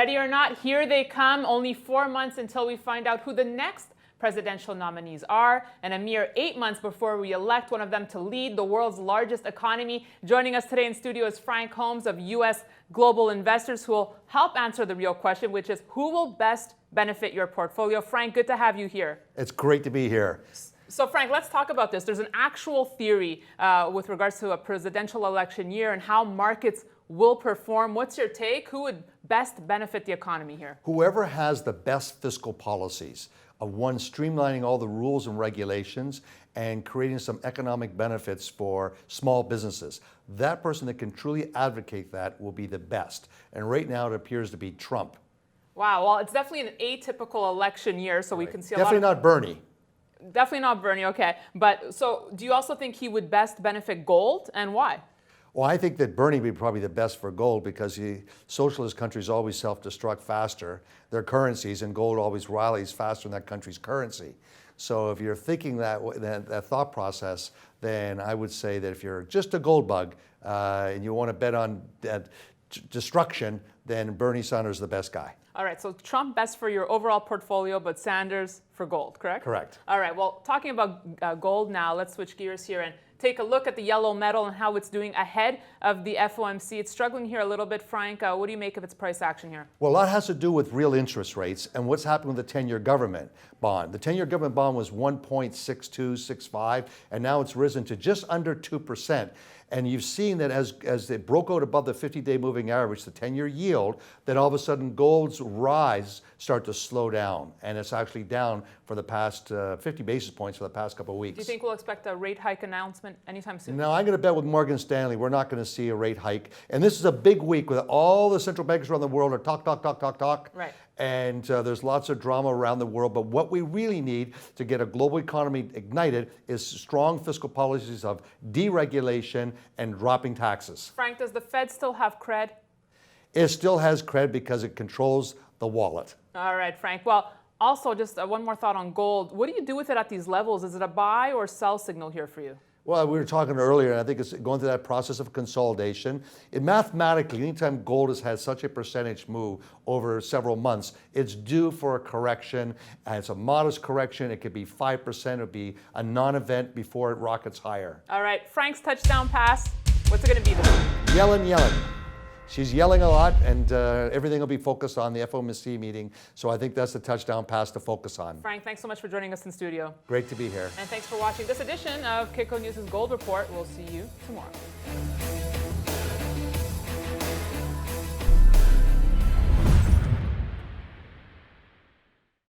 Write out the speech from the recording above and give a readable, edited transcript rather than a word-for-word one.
Ready or not, here they come. Only 4 months until we find out who the next presidential nominees are, and a mere 8 months before we elect one of them to lead the world's largest economy. Joining us today in studio is Frank Holmes of U.S. Global Investors, who will help answer the real question, which is who will best benefit your portfolio. Frank, good to have you here. It's great to be here. So Frank, let's talk about this. There's an actual theory with regards to a presidential election year and how markets will perform. What's your take? Who would best benefit the economy here? Whoever has the best fiscal policies, of one streamlining all the rules and regulations and creating some economic benefits for small businesses. That person that can truly advocate that will be the best. And right now it appears to be Trump. Wow, well, it's definitely an atypical election year, so we can see a Definitely lot of... not Bernie. Definitely not Bernie, okay. But so do you also think he would best benefit gold, and why? Well, I think that Bernie would be probably the best for gold because socialist countries always self-destruct faster, their currencies, and gold always rallies faster than that country's currency. So if you're thinking that thought process, then I would say that if you're just a gold bug and you want to bet on destruction, then Bernie Sanders is the best guy. All right, so Trump best for your overall portfolio, but Sanders for gold, correct? Correct. All right, well, talking about gold now, let's switch gears here and take a look at the yellow metal and how it's doing ahead of the FOMC. It's struggling here a little bit, Frank. What do you make of its price action here? Well, a lot has to do with real interest rates and what's happening with the 10-year government bond. The 10-year government bond was 1.6265, and now it's risen to just under 2%. And you've seen that as it broke out above the 50-day moving average, the 10-year yield, that all of a sudden gold's rise start to slow down. And it's actually down for the past 50 basis points for the past couple of weeks. Do you think we'll expect a rate hike announcement anytime soon? No, I'm going to bet with Morgan Stanley we're not going to see a rate hike. And this is a big week with all the central bankers around the world are talk. Right. And there's lots of drama around the world. But what we really need to get a global economy ignited is strong fiscal policies of deregulation and dropping taxes. Frank, does the Fed still have cred? It still has cred because it controls the wallet. All right, Frank. Well, also just one more thought on gold. What do you do with it at these levels? Is it a buy or sell signal here for you? Well, we were talking earlier, and I think it's going through that process of consolidation. Mathematically, anytime gold has had such a percentage move over several months, it's due for a correction, and it's a modest correction. It could be 5%, it would be a non-event before it rockets higher. All right, Frank's touchdown pass, what's it going to be this week? Yellen. She's yelling a lot, and everything will be focused on the FOMC meeting. So I think that's the touchdown pass to focus on. Frank, thanks so much for joining us in studio. Great to be here. And thanks for watching this edition of Kitco News' Gold Report. We'll see you tomorrow.